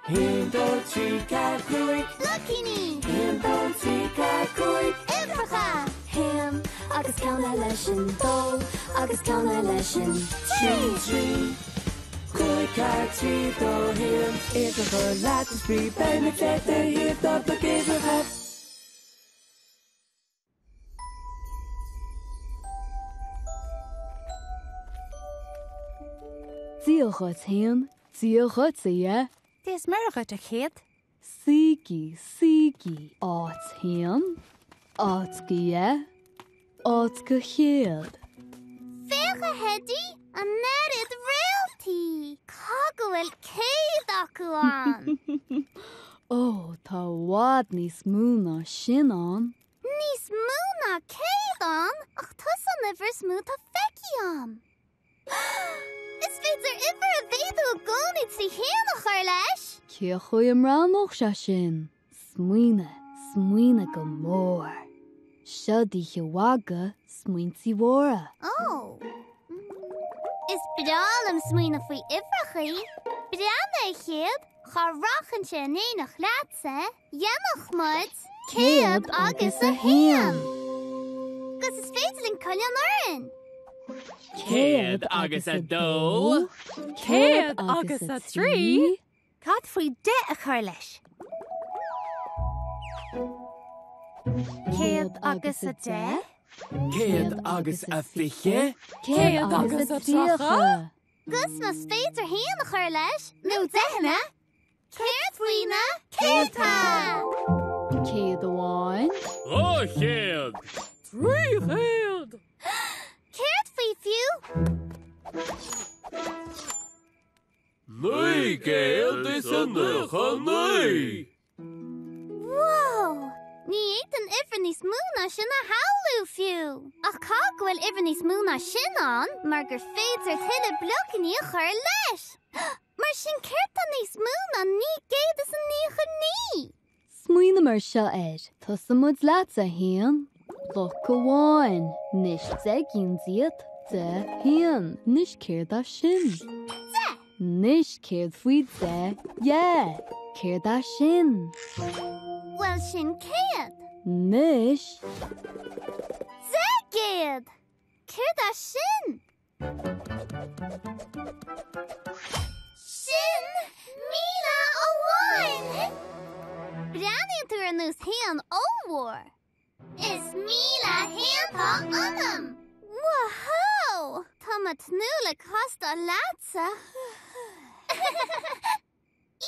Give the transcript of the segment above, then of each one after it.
Hindó trí ca cúig Lucky ní Hindó trí ca cúig Ifracha Ham agus ceanna leis an dó agus ceanna leis an trí Cúig ca trí dó him Ifracha leat is brí ben na cléta hir dá ba Ifracha Díochot héan, díochot é. Dís margat a chéad Sigi, áit héan, áit go é, áit go chéad. Fécha hedí a nerid realty Cagahfuil céad acu an Ó, tá bhád níos mú ná sin an. Níos mú ná céad an ach tus an ifir smú tá feici an Is féidir ifir a bhéadú a gcónaí trí héana chuir leis Cia chuoi amránach se sin. Smuoine go mór. Seo díthe wagga smuointí mhóra. Oh. Is breall am smuoine faoi ifrachaí breanna a chéad chá rachante néanach leatsa dhéanach mud céad agus a héan Gus is féidir an coilean orin Céad agus a dó Céad agus a trí. Cad faoi de a chuir leis Céad agus a de Céad agus a fiche Céad agus a tíocha. Gus mas féidir héana a chuir leis nó dehna Céad faoine céadtá Céad amháin. Ó chéad Trí chéad Céad faoi fiú Nui céad is a nucha nui Wow! Ní éit an ifir níos múna sin a hallú fiú. Ach cághfuil ifir níos múna sin an, mar gur féidir tuile blocaní a chur leis. Mar sin ceirt an níos múna ní géad is an nícha ní. Smuoine mar seo tusa mud leat a héan. Loch go bháin, nis de gin diad de héan, nis céad a sin. Nis céad faoi de, céad a sin. Well sin céad. Nis, Géad. Céad a sin. Sin míle óháin. Breanaíonn tú ar nús héan ómhór. Is míle héantá anam. Wow! Tá mat núla costa leatsa.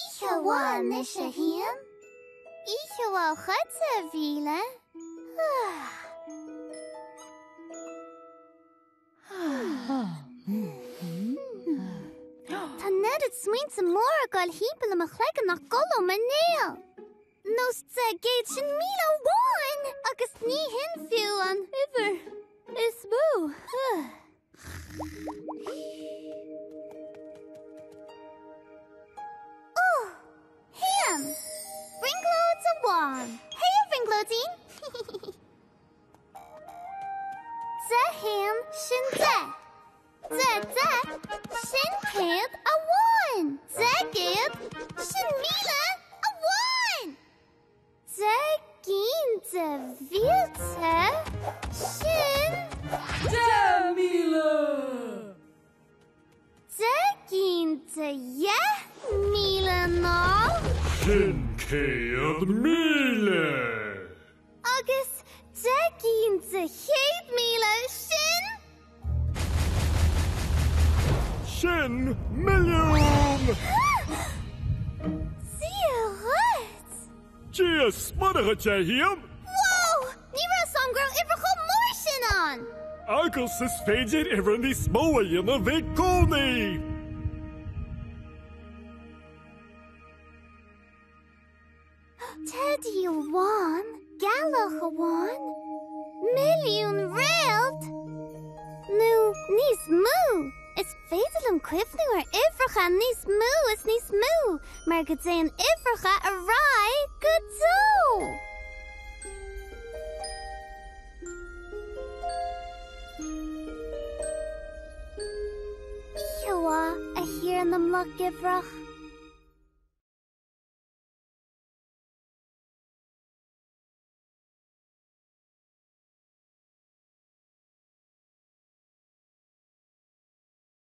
Iche bháin is a héan? Iche bháil chute a bhíle? Tá nedad smuointe mór a gáil hímpel am a chleigean nach goló mar néal. Nós de géad sin míle bháin agus ní hin fiú an ifir is bú. Oh, Héan! Ringlód a bháin. Hey, Ringlódín! De héan sin de. Sin céad a bháin. De géad sin míle a bháin. De gin de bhílte sin Míle de gin de míle ná Sin céad míle agus de gin de míle sin Sin milliún Síorat! Tí smudacha te híam Wow! Ní ra samgra ifracha mór sin an! agus is féidir ifir níos mó a dhéana bheith gcónaí Teddy a bháin, galach a bháin, milliún réalt. Nú, níos mú. Is féidir an cuimhnú ar ifracha níos mú is níos mú, mar go dté an ifracha a rai go dó. Iorua a hir an am luck ifrach.